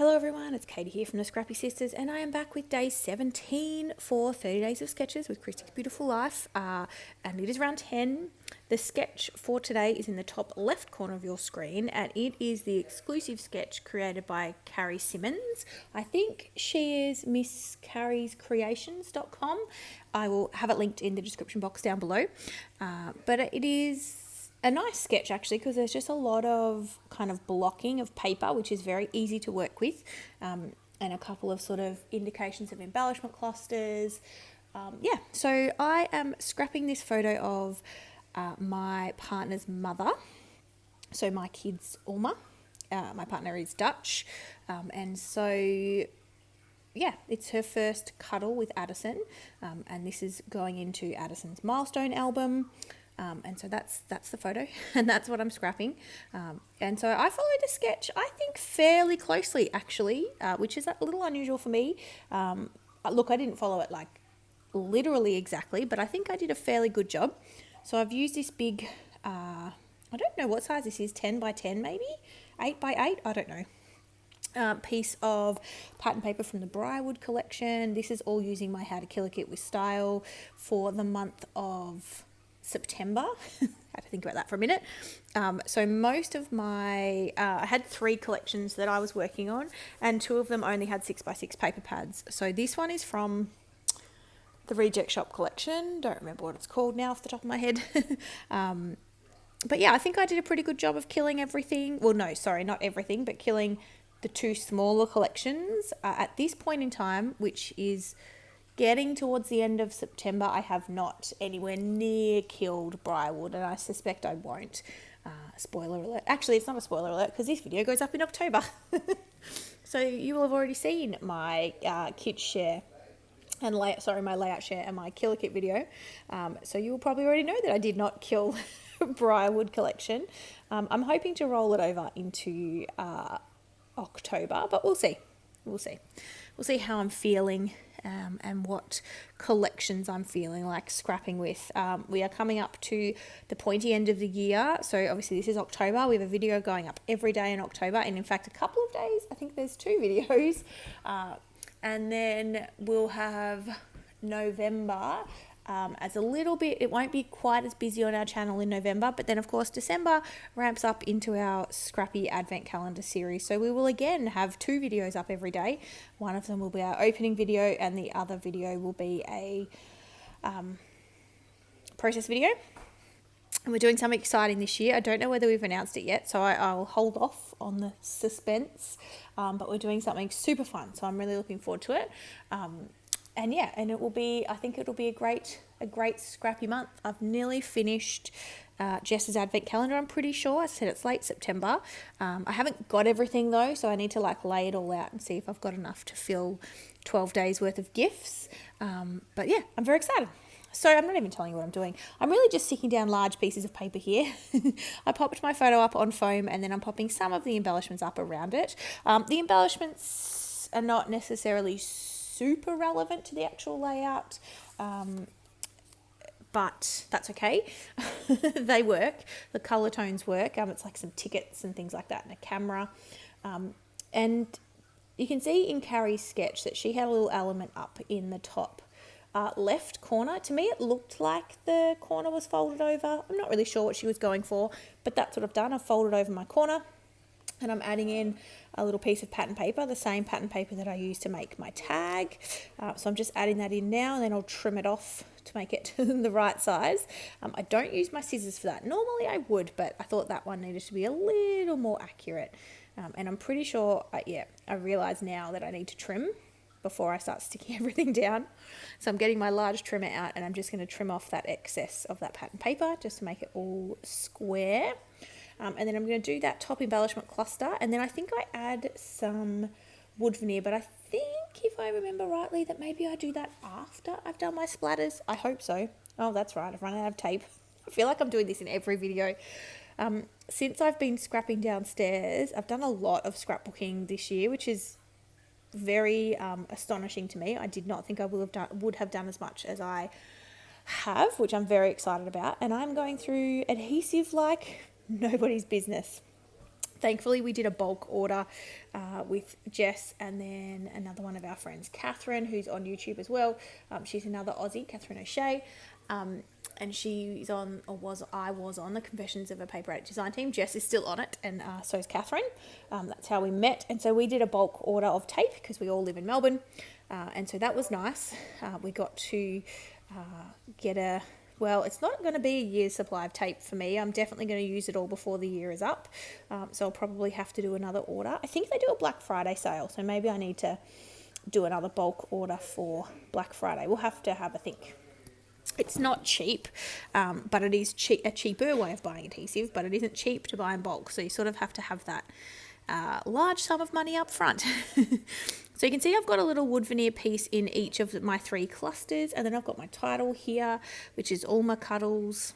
Hello everyone, it's Katie here from the Scrappy Sisters, and I am back with day 17 for 30 Days of Sketches with Christy's Beautiful Life, and it is round 10. The sketch for today is in the top left corner of your screen, and it is the exclusive sketch created by Carrie Simonds. I think she is MissCarriesCreations.com. I will have it linked in the description box down below, but it is a nice sketch actually, because there's just a lot of kind of blocking of paper, which is very easy to work with, and a couple of sort of indications of embellishment clusters. So I am scrapping this photo of my partner's mother. So my kid's Oma. My partner is Dutch, and so it's her first cuddle with Addison, and this is going into Addison's milestone album. And so that's the photo, and that's what I'm scrapping. And so I followed the sketch, I think, fairly closely, actually, which is a little unusual for me. Look, I didn't follow it like literally exactly, but I think I did a fairly good job. So I've used this big, I don't know what size this is, 10 by 10 maybe, 8 by 8, I don't know. Piece of pattern paper from the Briarwood collection. This is all using my How to Kill a Kit with Style for the month of September. Had to think about that for a minute. So most of my, I had 3 collections that I was working on, and 2 of them only had 6x6 paper pads. So this one is from the Reject Shop collection. Don't remember what it's called now off the top of my head. But yeah, I think I did a pretty good job of killing everything. Well, no, sorry, not everything, but killing the 2 smaller collections at this point in time, which is getting towards the end of September. I have not anywhere near killed Briarwood, and I suspect I won't. Spoiler alert. Actually, it's not a spoiler alert because this video goes up in October. So you will have already seen my kit share and my layout share and my killer kit video. So you will probably already know that I did not kill Briarwood collection. I'm hoping to roll it over into October, but we'll see. We'll see how I'm feeling. And what collections I'm feeling like scrapping with. We are coming up to the pointy end of the year, so obviously this is October. We have a video going up every day in October, and in fact a couple of days, I think there's 2 videos, and then we'll have November as a little bit. It won't be quite as busy on our channel in November, but then of course December ramps up into our scrappy advent calendar series. So we will again have 2 videos up every day. One of them will be our opening video, and the other video will be a process video. And we're doing something exciting this year. I don't know whether we've announced it yet, so I'll hold off on the suspense, but we're doing something super fun, so I'm really looking forward to it. And it will be, I think it'll be a great scrappy month. I've nearly finished Jess's advent calendar, I'm pretty sure. I said it's late September. I haven't got everything though, so I need to lay it all out and see if I've got enough to fill 12 days worth of gifts. But yeah, I'm very excited. So I'm not even telling you what I'm doing. I'm really just sticking down large pieces of paper here. I popped my photo up on foam, and then I'm popping some of the embellishments up around it. The embellishments are not necessarily super relevant to the actual layout, but that's okay. They work. The color tones work. It's like some tickets and things like that, and a camera. And you can see in Carrie's sketch that she had a little element up in the top left corner. To me, it looked like the corner was folded over. I'm not really sure what she was going for, but that's what I've done. I've folded over my corner, and I'm adding in a little piece of pattern paper, the same pattern paper that I used to make my tag. So I'm just adding that in now, and then I'll trim it off to make it the right size. I don't use my scissors for that. Normally I would, but I thought that one needed to be a little more accurate. And I'm pretty sure, I realise now that I need to trim before I start sticking everything down. So I'm getting my large trimmer out, and I'm just going to trim off that excess of that pattern paper just to make it all square. And then I'm going to do that top embellishment cluster, and then I think I add some wood veneer, but I think, if I remember rightly, that maybe I do that after I've done my splatters. I hope so. Oh, that's right, I've run out of tape. I feel like I'm doing this in every video. Since I've been scrapping downstairs, I've done a lot of scrapbooking this year, which is very astonishing to me. I did not think I would have done as much as I have, which I'm very excited about. And I'm going through adhesive like nobody's business. Thankfully, we did a bulk order with Jess and then another one of our friends, Catherine, who's on YouTube as well. She's another Aussie, Catherine O'Shea. And she's on, I was on the Confessions of a Paper Addict design team. Jess is still on it, and so is Catherine. That's how we met. And so we did a bulk order of tape because we all live in Melbourne. And so that was nice. We got to get well, it's not going to be a year's supply of tape for me. I'm definitely going to use it all before the year is up. So I'll probably have to do another order. I think they do a Black Friday sale, so maybe I need to do another bulk order for Black Friday. We'll have to have a think. It's not cheap, but it is a cheaper way of buying adhesive, but it isn't cheap to buy in bulk. So you sort of have to have that large sum of money up front. So you can see I've got a little wood veneer piece in each of my 3 clusters, and then I've got my title here, which is Oma Cuddles.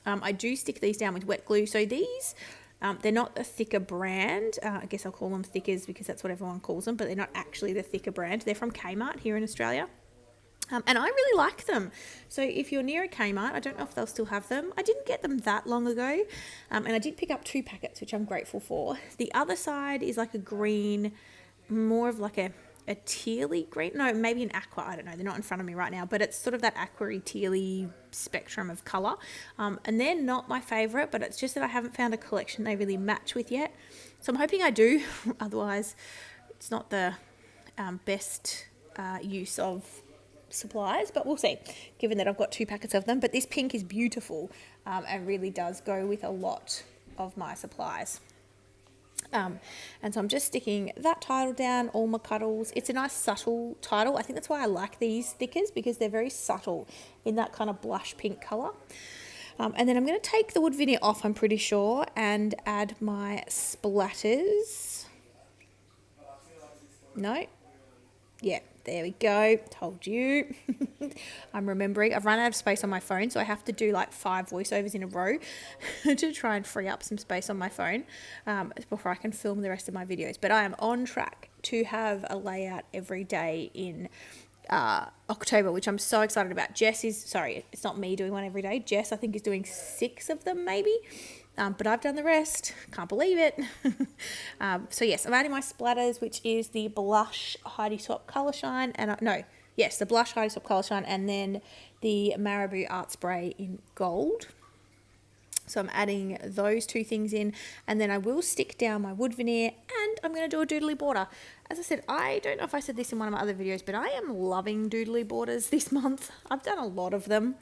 I do stick these down with wet glue. So these, they're not a thicker brand. I guess I'll call them thickers because that's what everyone calls them, but they're not actually the thicker brand. They're from Kmart here in Australia. And I really like them. So if you're near a Kmart, I don't know if they'll still have them. I didn't get them that long ago. And I did pick up 2 packets, which I'm grateful for. The other side is like a green, more of like a tealy green. No, maybe an aqua. I don't know. They're not in front of me right now. But it's sort of that aqua-y, tealy spectrum of colour. And they're not my favourite, but it's just that I haven't found a collection they really match with yet. So I'm hoping I do. Otherwise, it's not the best use of supplies, but we'll see, given that I've got 2 packets of them. But this pink is beautiful and really does go with a lot of my supplies. And so I'm just sticking that title down, Oma Cuddles. It's a nice subtle title. I think that's why I like these stickers, because they're very subtle in that kind of blush pink colour. And then I'm going to take the wood veneer off, I'm pretty sure, and add my splatters. No? Yeah, there we go. Told you. I'm remembering. I've run out of space on my phone, so I have to do like 5 voiceovers in a row to try and free up some space on my phone before I can film the rest of my videos. But I am on track to have a layout every day in October, which I'm so excited about. It's not me doing one every day. Jess, I think, is doing 6 of them maybe. But I've done the rest. Can't believe it. So yes, I'm adding my splatters, which is the Blush Heidi Swapp Colour Shine. The Blush Heidi Swapp Colour Shine, and then the Marabou Art Spray in gold. So I'm adding those 2 things in, and then I will stick down my wood veneer, and I'm going to do a doodly border. As I said, I don't know if I said this in one of my other videos, but I am loving doodly borders this month. I've done a lot of them.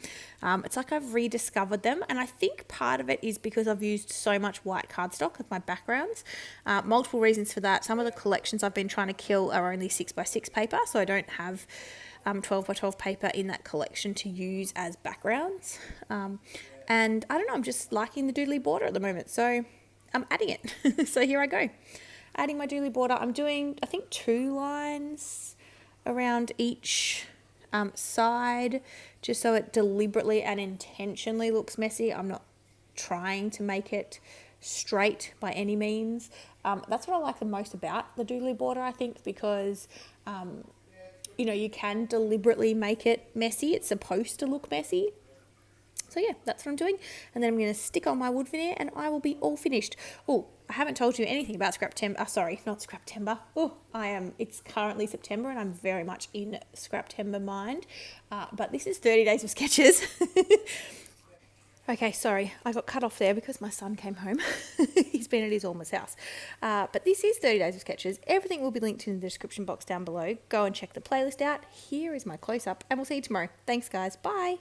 It's like I've rediscovered them, and I think part of it is because I've used so much white cardstock with my backgrounds. Multiple reasons for that. Some of the collections I've been trying to kill are only 6x6 paper, so I don't have 12x12 paper in that collection to use as backgrounds. And I don't know, I'm just liking the doodly border at the moment, so I'm adding it. So here I go, adding my doodly border. I'm doing, I think, 2 lines around each side, just so it deliberately and intentionally looks messy. I'm not trying to make it straight by any means. That's what I like the most about the doodly border, I think, because you can deliberately make it messy. It's supposed to look messy. So yeah, that's what I'm doing. And then I'm going to stick on my wood veneer and I will be all finished. Oh, I haven't told you anything about Scraptember. Not Scraptember. It's currently September and I'm very much in Scraptember mind. But this is 30 days of sketches. Okay, sorry, I got cut off there because my son came home. He's been at his Alma's house. But this is 30 days of sketches. Everything will be linked in the description box down below. Go and check the playlist out. Here is my close-up and we'll see you tomorrow. Thanks, guys. Bye.